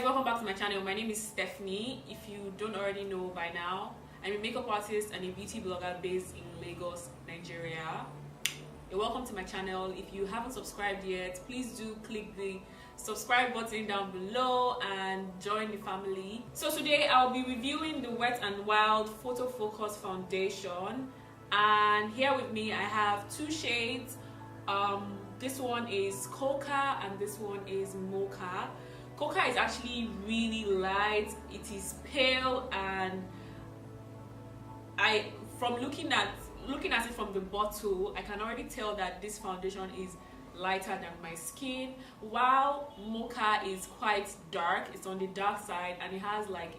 welcome back to my channel. My name is Stephanie. If you don't already know by now, I'm a makeup artist and a beauty blogger based in Lagos, Nigeria. You're welcome to my channel. If you haven't subscribed yet, please do click the subscribe button down below and join the family. So today I'll be reviewing the Wet n Wild Photo Focus Foundation, and here with me I have two shades. This one is Coca and this one is Mocha. Coca is actually really light. It is pale, and from looking at it from the bottle, I can already tell that this foundation is lighter than my skin, while Mocha is quite dark. It's on the dark side and it has like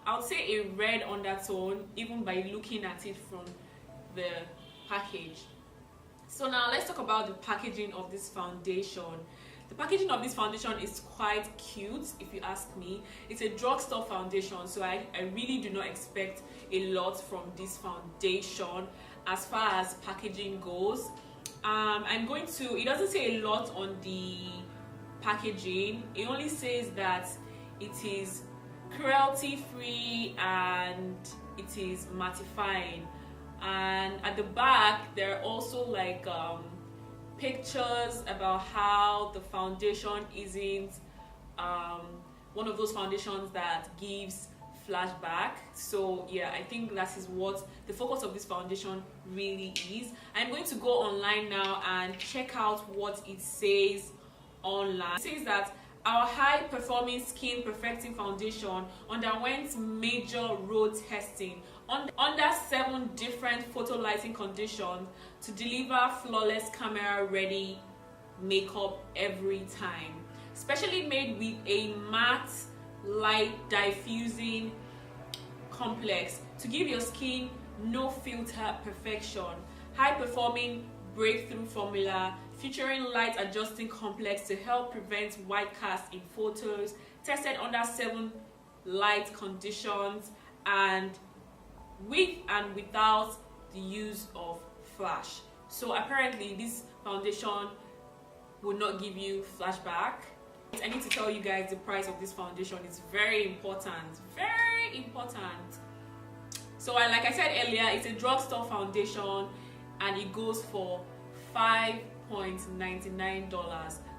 I would say a red undertone even by looking at it from the package. So now let's talk about the packaging of this foundation. The packaging of this foundation is quite cute, if you ask me. It's a drugstore foundation, so I really do not expect a lot from this foundation as far as packaging goes. It doesn't say a lot on the packaging. It only says that it is cruelty free and it is mattifying. And at the back there are also like pictures about how the foundation isn't one of those foundations that gives flashback. So yeah, I think that is what the focus of this foundation really is. I'm going to go online now and check out what it says online. It says that our high performing skin perfecting foundation underwent major road testing under 7 different photo lighting conditions to deliver flawless camera ready makeup every time. Specially made with a matte light diffusing complex to give your skin no filter perfection. High performing breakthrough formula featuring light adjusting complex to help prevent white cast in photos, tested under 7 light conditions and with and without the use of flash. So apparently this foundation will not give you flashback. I need to tell you guys the price of this foundation is very important, very important. So like I said earlier, it's a drugstore foundation and it goes for $5.99,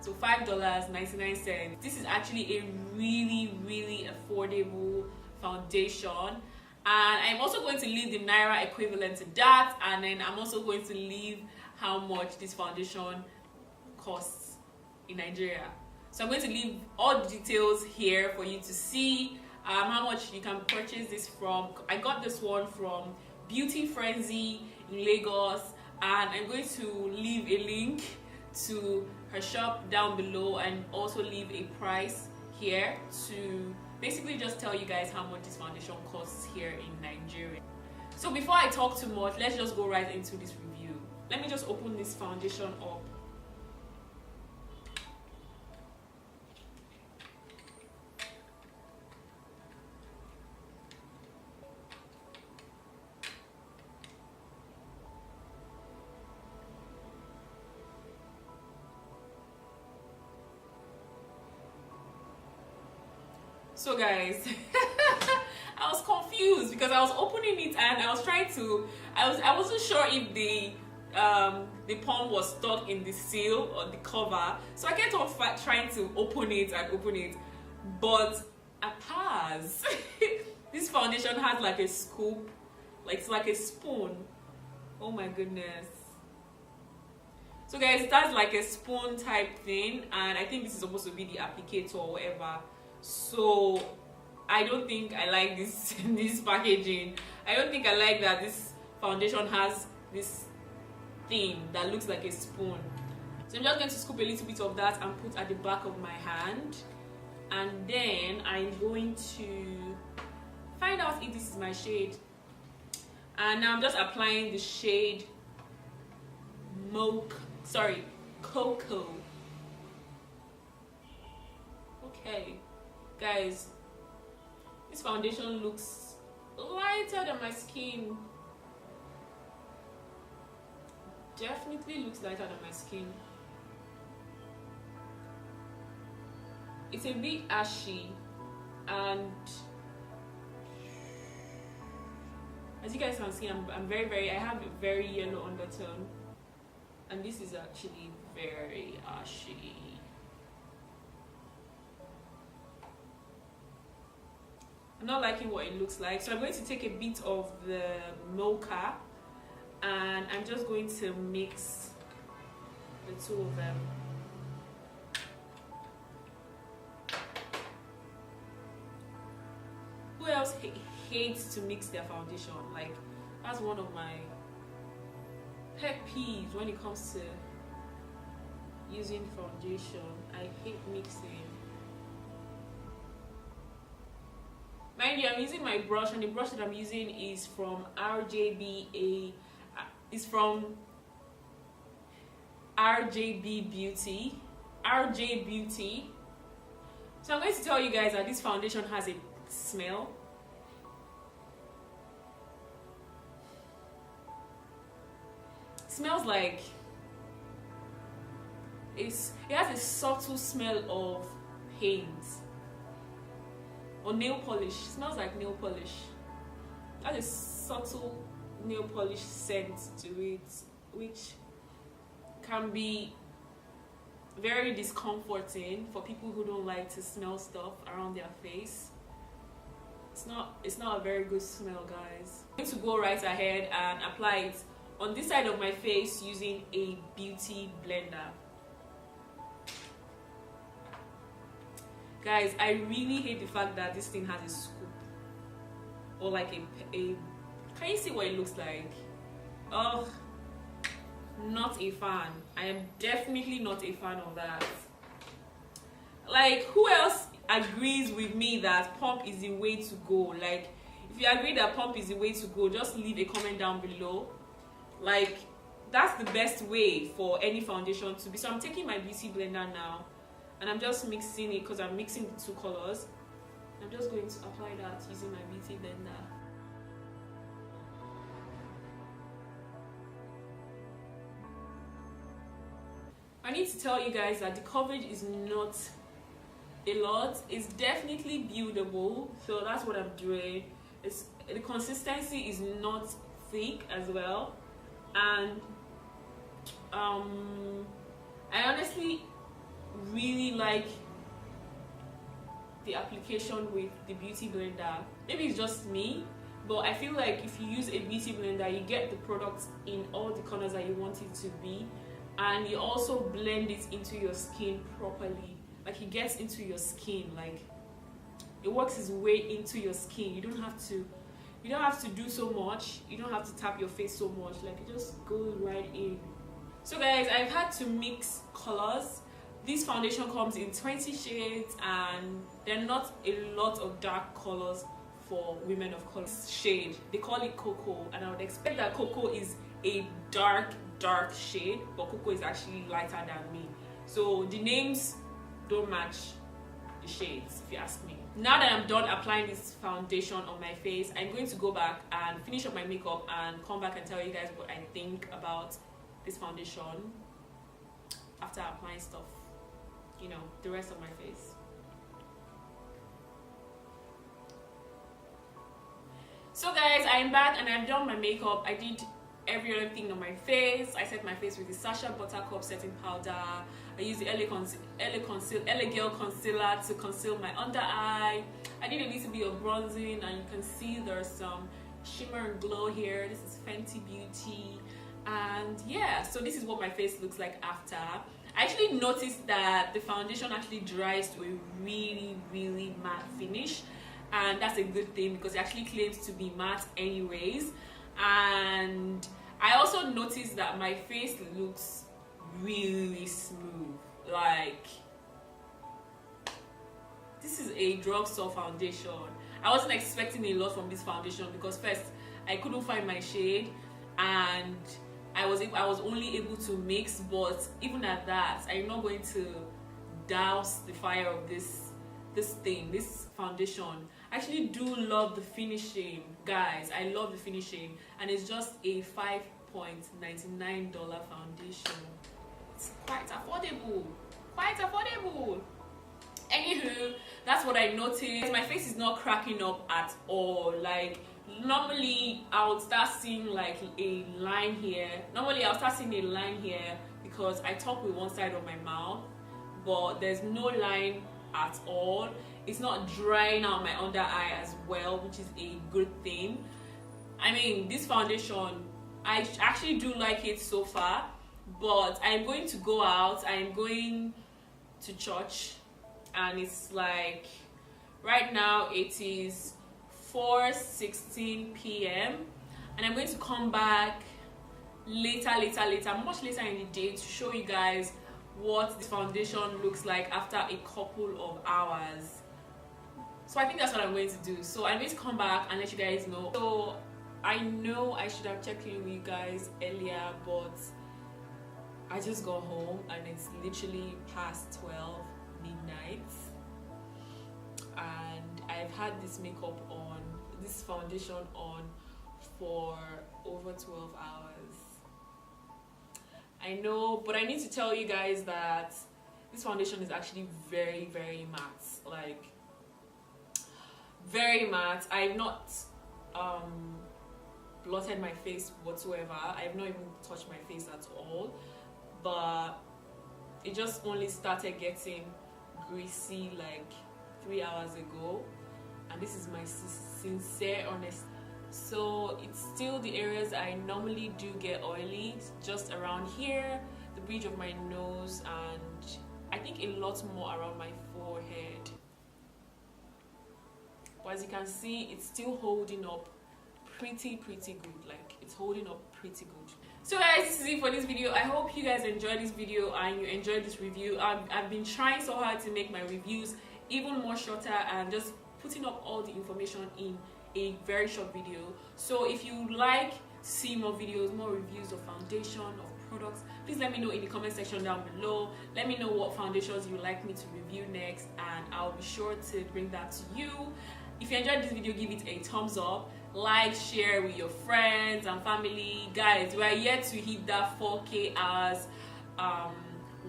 so $5.99. This is actually a really affordable foundation, and I'm also going to leave the Naira equivalent to that, and then I'm also going to leave how much this foundation costs in Nigeria. So I'm going to leave all the details here for you to see how much you can purchase this from. I got this one from Beauty Frenzy in Lagos, and I'm going to leave a link to her shop down below and also leave a price here to basically just tell you guys how much this foundation costs here in Nigeria. So before I talk too much, let's just go right into this review. Let me just open this foundation up. So guys, I was confused because I was opening it and I was trying to, I wasn't sure if the palm was stuck in the seal or the cover, so I kept on trying to open it, but I passed. This foundation has like a scoop, like it's like a spoon. Oh my goodness. So guys, it has like a spoon type thing, and I think this is supposed to be the applicator or whatever. So I don't think I like this this packaging. I don't think I like that this foundation has this thing that looks like a spoon. So I'm just going to scoop a little bit of that and put at the back of my hand, and then I'm going to find out if this is my shade. And now I'm just applying the shade Cocoa. Okay guys, this foundation looks lighter than my skin. Definitely looks lighter than my skin. it's a bit ashy, and as you guys can see, I'm very, I have a very yellow undertone, and this is actually very ashy. I'm not liking what it looks like, so I'm going to take a bit of the mocha and I'm just going to mix the two of them. Who else hates to mix their foundation? Like, that's one of my pet peeves when it comes to using foundation. I hate mixing. Mind you, I'm using my brush, and the brush that I'm using is from RJB Beauty. RJ Beauty. So I'm going to tell you guys that this foundation has a smell. It smells like it has a subtle smell of paint or nail polish. It smells like nail polish. It has a subtle nail polish scent to it, which can be very discomforting for people who don't like to smell stuff around their face. It's not a very good smell, guys. I'm going to go right ahead and apply it on this side of my face using a beauty blender. Guys, I really hate the fact that this thing has a scoop or like a can you see what it looks like? Oh, not a fan. I am definitely not a fan of that. Like, who else agrees with me that pump is the way to go? Like, if you agree that pump is the way to go, just leave a comment down below. Like, that's the best way for any foundation to be. So I'm taking my beauty blender now and I'm just mixing it because I'm mixing the two colors. I'm just going to apply that using my beauty blender. I need to tell you guys that the coverage is not a lot. It's definitely buildable, so that's what I'm doing. The consistency is not thick as well, and I honestly really like the application with the beauty blender. Maybe it's just me, but I feel like if you use a beauty blender, you get the product in all the corners that you want it to be, and you also blend it into your skin properly. Like, it gets into your skin, like it works its way into your skin. You don't have to do so much. You don't have to tap your face so much. Like, it just goes right in. So guys, I've had to mix colors. This foundation comes in 20 shades and there are not a lot of dark colors for women of color. This shade, they call it cocoa, and I would expect that cocoa is a dark shade, but cocoa is actually lighter than me. So the names don't match the shades, if you ask me. Now that I'm done applying this foundation on my face, I'm going to go back and finish up my makeup and come back and tell you guys what I think about this foundation after applying stuff, you know, the rest of my face. So guys, I'm back and I've done my makeup. I did every other thing on my face. I set my face with the Sacha Buttercup setting powder. I used the LA Girl concealer to conceal my under eye. I did a little bit of bronzing, and you can see there's some shimmer and glow here. This is Fenty Beauty, and yeah, so this is what my face looks like after. I actually noticed that the foundation actually dries to a really matte finish, and that's a good thing because it actually claims to be matte anyways. And I also noticed that my face looks really smooth. Like, this is a drugstore foundation. I wasn't expecting a lot from this foundation because first I couldn't find my shade and I was only able to mix, but even at that, I'm not going to douse the fire of this foundation. I actually do love the finishing, guys. I love the finishing, and it's just a $5.99 foundation. It's quite affordable. Anywho, that's what I noticed. My face is not cracking up at all. Like, normally I would start seeing like a line here. Because I talk with one side of my mouth, but there's no line at all. It's not drying out my under eye as well, which is a good thing. I mean, this foundation, I actually do like it so far, but I'm going to go out. I'm going to church, and it's like right now it is 4:16 p.m. and I'm going to come back later, much later in the day, to show you guys what this foundation looks like after a couple of hours. So I think that's what I'm going to do. So I'm going to come back and let you guys know. So I know I should have checked in with you guys earlier, but I just got home and it's literally past 12 midnight, and I've had this makeup on, this foundation on, for over 12 hours. I know, but I need to tell you guys that this foundation is actually very, very matte. Like, very matte. I've not blotted my face whatsoever. I've not even touched my face at all, but it just only started getting greasy like 3 hours ago, and this is my sincere honest. So it's still the areas I normally do get oily, just around here, the bridge of my nose, and I think a lot more around my forehead. But as you can see, it's still holding up pretty good. Like, it's holding up pretty good. So guys, this is it for this video. I hope you guys enjoyed this video and you enjoyed this review. I've been trying so hard to make my reviews even more shorter and just putting up all the information in a very short video. So if you like to see more videos, more reviews of foundation, of products, please let me know in the comment section down below. Let me know what foundations you would like me to review next, and I'll be sure to bring that to you. If you enjoyed this video, give it a thumbs up, like, share with your friends and family. Guys, we are yet to hit that 4K hours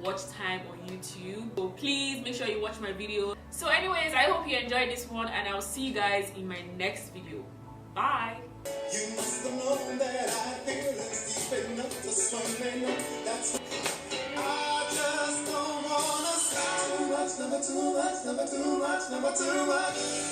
watch time on YouTube, so please make sure you watch my video. So anyways, I hope you enjoyed this one, and I'll see you guys in my next video. Bye. You must have known that I feel deep enough to swim in. That's I just don't wanna stop. Too much, never too much, never too much, never too much.